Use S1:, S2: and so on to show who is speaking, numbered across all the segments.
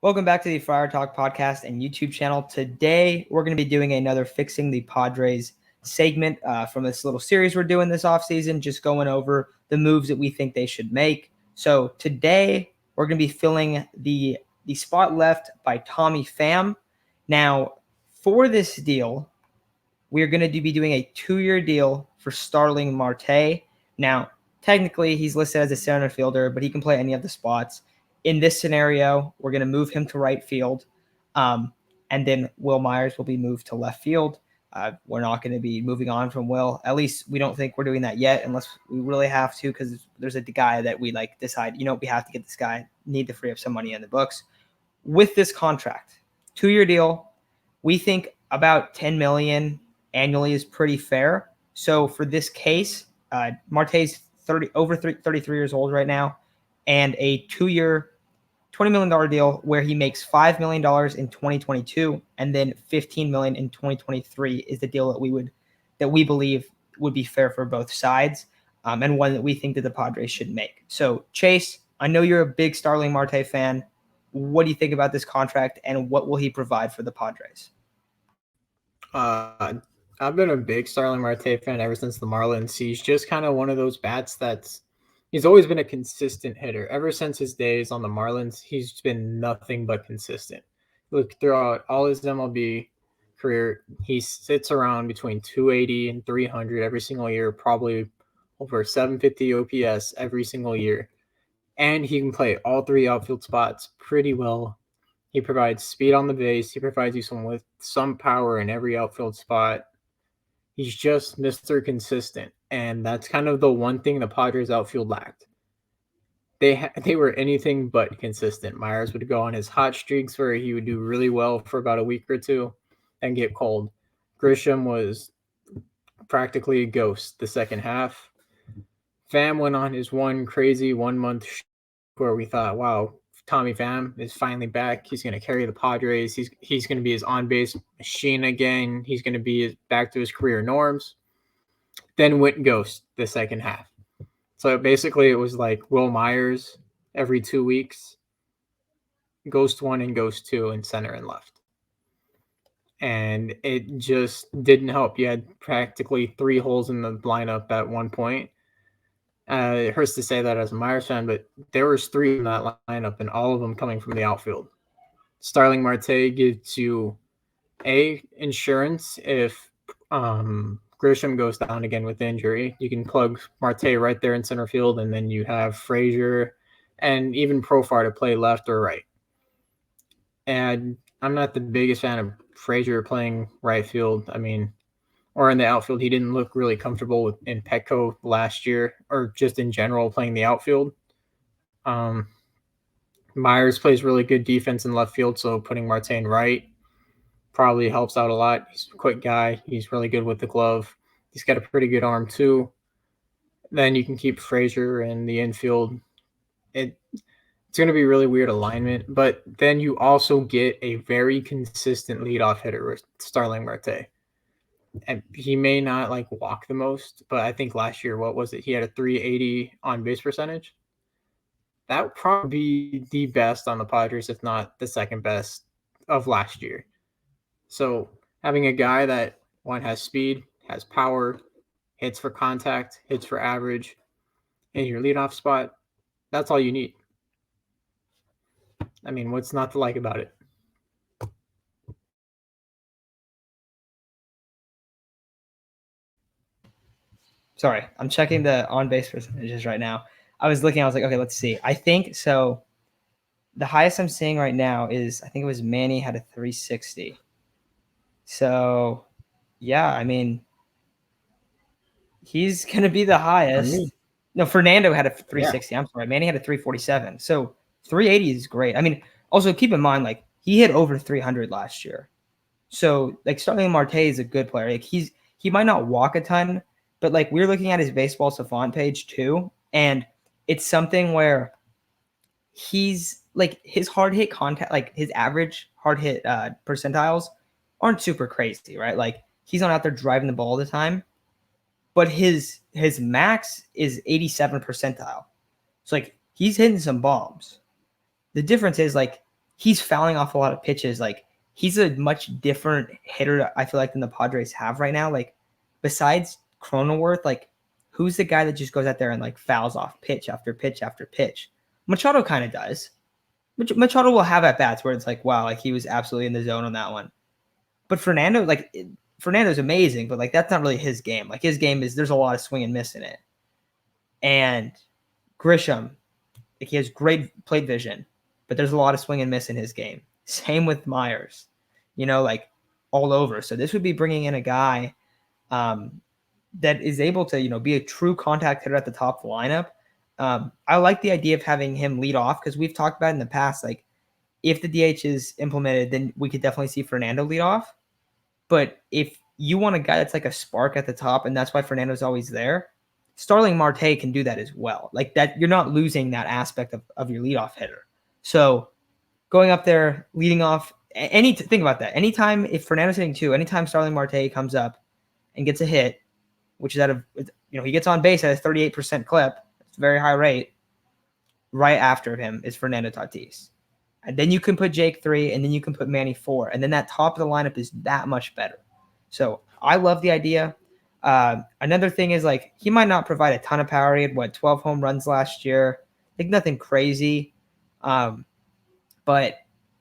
S1: Welcome back to the Friar Talk podcast and YouTube channel. Today, we're going to be doing another Fixing the Padres segment from this little series we're doing this offseason, just going over the moves that we think they should make. So today, we're going to be filling the spot left by Tommy Pham. Now, for this deal, we're going to be doing a 2-year deal for Starling Marte. Now, technically, he's listed as a center fielder, but he can play any of the spots. In this scenario, we're going to move him to right field, and then Will Myers will be moved to left field. We're not going to be moving on from Will. At least we don't think we're doing that yet, unless we really have to, because there's a guy that we decide, we have to get this guy, need to free up some money in the books. With this contract, 2-year deal, we think about $10 million annually is pretty fair. So for this case, Marte's 33 years old right now, and a 2-year $20 million deal where he makes $5 million in 2022 and then $15 million in 2023 is the deal that we believe would be fair for both sides, and one that we think that the Padres should make. So Chase, I know you're a big Starling Marte fan. What do you think about this contract, and what will he provide for the Padres?
S2: I've been a big Starling Marte fan ever since the Marlins. He's just kind of one of those bats he's always been a consistent hitter. Ever since his days on the Marlins, he's been nothing but consistent. Look, throughout all his MLB career, he sits around between 280 and 300 every single year, probably over 750 OPS every single year. And he can play all 3 outfield spots pretty well. He provides speed on the base. He provides you with some power in every outfield spot. He's just Mr. Consistent, and that's kind of the one thing the Padres outfield lacked. They were anything but consistent. Myers would go on his hot streaks where he would do really well for about a week or two and get cold. Grisham was practically a ghost the second half. Pham went on his one crazy 1-month where we thought, wow, Tommy Pham is finally back. He's going to carry the Padres. He's going to be his on-base machine again. He's going to be back to his career norms. Then went ghost the second half. So basically it was like Will Myers every 2 weeks, ghost 1 and ghost 2 in center and left. And it just didn't help. You had practically 3 holes in the lineup at one point. It hurts to say that as a Myers fan, but there was 3 in that lineup, and all of them coming from the outfield. Starling Marte gives you insurance if Grisham goes down again with injury. You can plug Marte right there in center field, and then you have Frazier and even Profar to play left or right. And I'm not the biggest fan of Frazier playing right field. Or in the outfield. He didn't look really comfortable in Petco last year, or just in general playing the outfield. Myers plays really good defense in left field, so putting Marte in right probably helps out a lot. He's a quick guy. He's really good with the glove. He's got a pretty good arm too. Then you can keep Frazier in the infield. It's going to be really weird alignment, but then you also get a very consistent leadoff hitter with Starling Marte. And he may not walk the most, but I think last year, what was it? He had a 380 on base percentage. That would probably be the best on the Padres, if not the second best of last year. So having a guy that has speed, has power, hits for contact, hits for average in your leadoff spot, that's all you need. What's not to like about it?
S1: Sorry, I'm checking the on-base percentages right now. I was like, okay, let's see. I think so. The highest I'm seeing right now is, I think it was Manny had a 360. So, yeah, he's going to be the highest. No, Fernando had a 360. Yeah. I'm sorry. Manny had a 347. So 380 is great. Also keep in mind, he hit over 300 last year. So Starling Marte is a good player. He might not walk a ton, but we're looking at his baseball savant page too. And it's something where he's his hard hit contact, his average hard hit percentiles aren't super crazy, right? He's not out there driving the ball all the time, but his max is 87 percentile. So he's hitting some bombs. The difference is he's fouling off a lot of pitches. Like, he's a much different hitter, I feel like, than the Padres have right now. Like, besides Cronenworth, like, who's the guy that just goes out there and like fouls off pitch after pitch after pitch? Machado kind of does. Machado will have at bats where it's like, wow, like he was absolutely in the zone on that one. But Fernando's amazing, but like that's not really his game. Like his game is there's a lot of swing and miss in it. And Grisham, like he has great plate vision, but there's a lot of swing and miss in his game. Same with Myers, like all over. So this would be bringing in a guy that is able to, be a true contact hitter at the top of the lineup. I like the idea of having him lead off because we've talked about in the past, like if the DH is implemented, then we could definitely see Fernando lead off. But if you want a guy that's like a spark at the top, and that's why Fernando's always there, Starling Marte can do that as well. Like that, you're not losing that aspect of your leadoff hitter. So going up there, leading off, think about that. Anytime, if Fernando's hitting 2, anytime Starling Marte comes up and gets a hit, which is he gets on base at a 38% clip, it's a very high rate, right after him is Fernando Tatis. And then you can put Jake 3, and then you can put Manny 4, and then that top of the lineup is that much better. So I love the idea. Another thing is like he might not provide a ton of power. He had 12 home runs last year. Like nothing crazy. But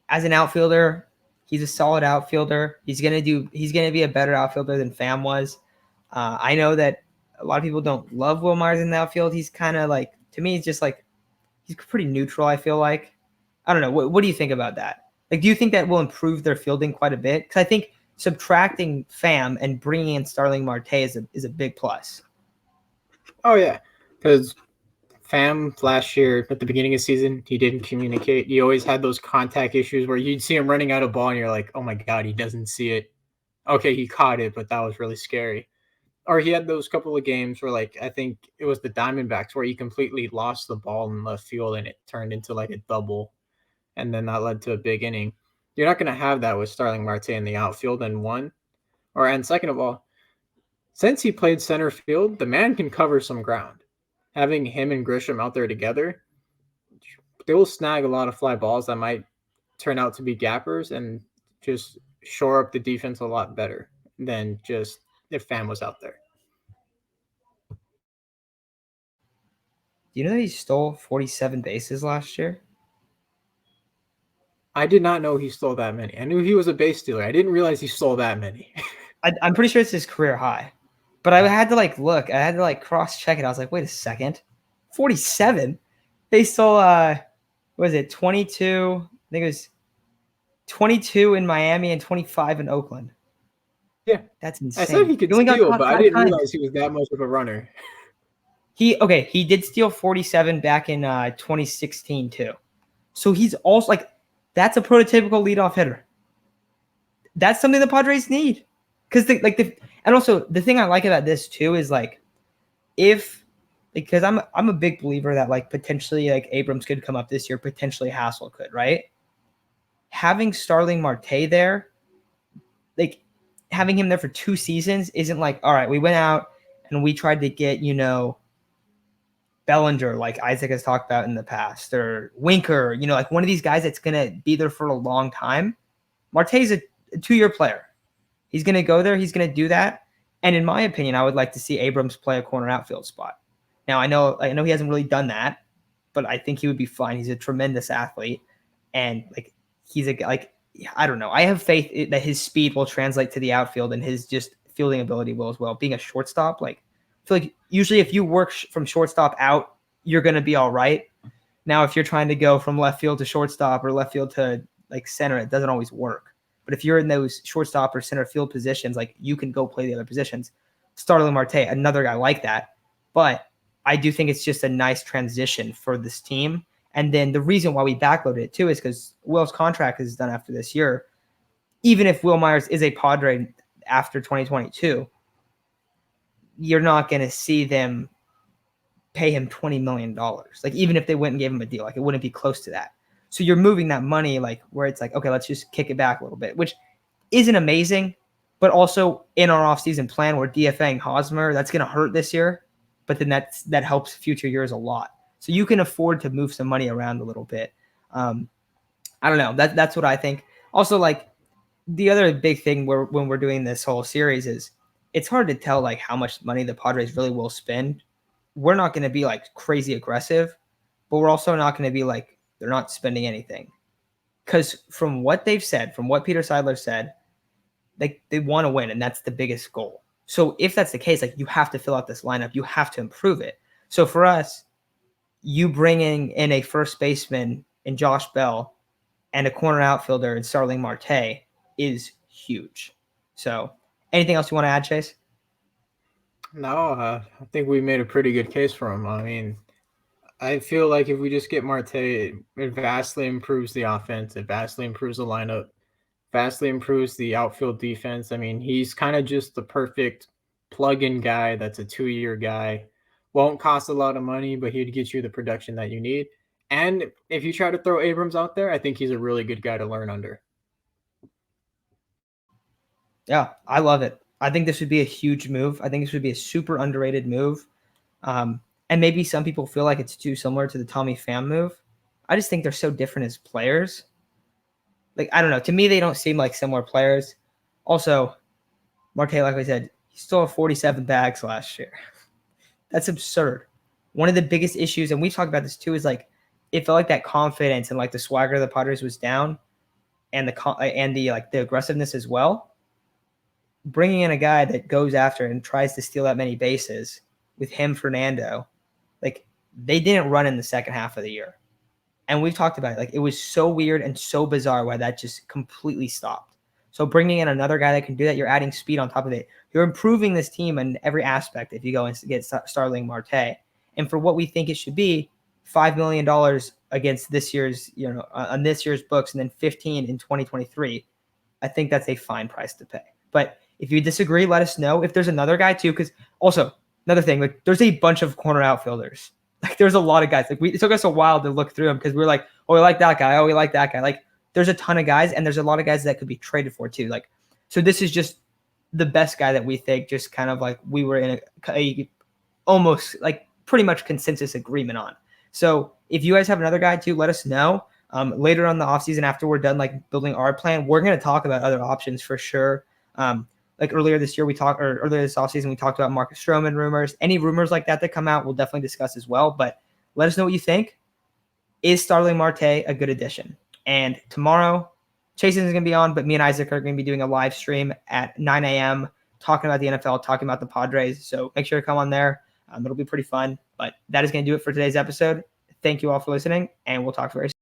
S1: as an outfielder, he's a solid outfielder. He's gonna be a better outfielder than Pham was. I know that a lot of people don't love Will Myers in the outfield. He's kind of like, to me, he's just like he's pretty neutral. I feel like. I don't know. What do you think about that? Like, do you think that will improve their fielding quite a bit? Because I think subtracting Pham and bringing in Starling Marte is a big plus.
S2: Oh, yeah. Because Pham last year at the beginning of the season, he didn't communicate. He always had those contact issues where you'd see him running out of ball and you're like, oh, my God, he doesn't see it. Okay, he caught it, but that was really scary. Or he had those couple of games where, like, I think it was the Diamondbacks where he completely lost the ball in left field and it turned into like a double. And then that led to a big inning. You're not going to have that with Starling Marte in the outfield, and second of all, since he played center field, the man can cover some ground. Having him and Grisham out there together, they will snag a lot of fly balls that might turn out to be gappers and just shore up the defense a lot better than just if Pham was out there.
S1: Do you know that he stole 47 bases last year?
S2: I did not know he stole that many. I knew he was a base stealer. I didn't realize he stole that many.
S1: I'm pretty sure it's his career high. But I had to look. I had to cross-check it. I was like, wait a second. 47? They stole, was it 22? I think it was 22 in Miami and 25 in Oakland.
S2: Yeah.
S1: That's insane.
S2: I said he could steal, but I didn't realize he was that much of a runner.
S1: He did steal 47 back in 2016 too. So he's also that's a prototypical leadoff hitter. That's something the Padres need. And also the thing I like about this too is because I'm a big believer that potentially Abrams could come up this year, potentially Hassel could, right? Having Starling Marte there, having him there for 2 seasons isn't all right, we went out and we tried to get, Bellinger, like Isaac has talked about in the past, or Winker, one of these guys that's going to be there for a long time. Marte's a 2-year player. He's going to go there. He's going to do that. And in my opinion, I would like to see Abrams play a corner outfield spot. Now, I know he hasn't really done that, but I think he would be fine. He's a tremendous athlete. And he's I don't know. I have faith that his speed will translate to the outfield and his just fielding ability will as well. Being a shortstop, I feel like usually if you work from shortstop out, you're going to be all right. Now, if you're trying to go from left field to shortstop or left field to center, it doesn't always work. But if you're in those shortstop or center field positions, you can go play the other positions. Starling Marte, another guy like that. But I do think it's just a nice transition for this team. And then the reason why we backloaded it too is because Will's contract is done after this year. Even if Will Myers is a Padre after 2022, you're not going to see them pay him $20 million. Even if they went and gave him a deal, it wouldn't be close to that. So you're moving that money where it's okay, let's just kick it back a little bit, which isn't amazing, but also in our offseason plan, we're DFAing Hosmer. That's going to hurt this year, but then that helps future years a lot. So you can afford to move some money around a little bit. I don't know. That's what I think. Also, like the other big thing when we're doing this whole series is it's hard to tell like how much money the Padres really will spend. We're not going to be like crazy aggressive, but we're also not going to be like they're not spending anything. Because from what they've said, from what Peter Seidler said, they want to win, and that's the biggest goal. So if that's the case, like you have to fill out this lineup, you have to improve it. So for us, you bringing in a first baseman in Josh Bell and a corner outfielder in Starling Marte is huge. So anything else you want to add, Chase?
S2: No, I think we made a pretty good case for him. I mean, I feel like if we just get Marte, it vastly improves the offense. It vastly improves the lineup, vastly improves the outfield defense. I mean, he's kind of just the perfect plug-in guy that's a 2-year guy. Won't cost a lot of money, but he'd get you the production that you need. And if you try to throw Abrams out there, I think he's a really good guy to learn under.
S1: Yeah, I love it. I think this would be a huge move. I think this would be a super underrated move. And maybe some people feel like it's too similar to the Tommy Pham move. I just think they're so different as players. Like, I don't know. To me, they don't seem like similar players. Also, Marte, like I said, he stole 47 bags last year. That's absurd. One of the biggest issues, and we talked about this too, is like it felt like that confidence and like the swagger of the Padres was down, and the aggressiveness as well. Bringing in a guy that goes after and tries to steal that many bases with him, Fernando, like they didn't run in the second half of the year. And we've talked about it. Like it was so weird and so bizarre why that just completely stopped. So bringing in another guy that can do that, you're adding speed on top of it. You're improving this team in every aspect if you go and get Starling Marte. And for what we think it should be, $5 million against this year's, on this year's books, and then 15 in 2023. I think that's a fine price to pay. But if you disagree, let us know. If there's another guy too, because also another thing, like there's a bunch of corner outfielders. Like there's a lot of guys. Like it took us a while to look through them because we were like, oh, we like that guy. Oh, we like that guy. Like there's a ton of guys, and there's a lot of guys that could be traded for too. Like, so this is just the best guy that we think, just kind of like we were in a almost like pretty much consensus agreement on. So if you guys have another guy too, let us know. Later on the offseason, after we're done like building our plan, we're going to talk about other options for sure. Like earlier this offseason, we talked about Marcus Stroman rumors. Any rumors like that come out, we'll definitely discuss as well. But let us know what you think. Is Starling Marte a good addition? And tomorrow, Chase isn't going to be on, but me and Isaac are going to be doing a live stream at 9 a.m. talking about the NFL, talking about the Padres. So make sure to come on there. It'll be pretty fun. But that is going to do it for today's episode. Thank you all for listening, and we'll talk very soon.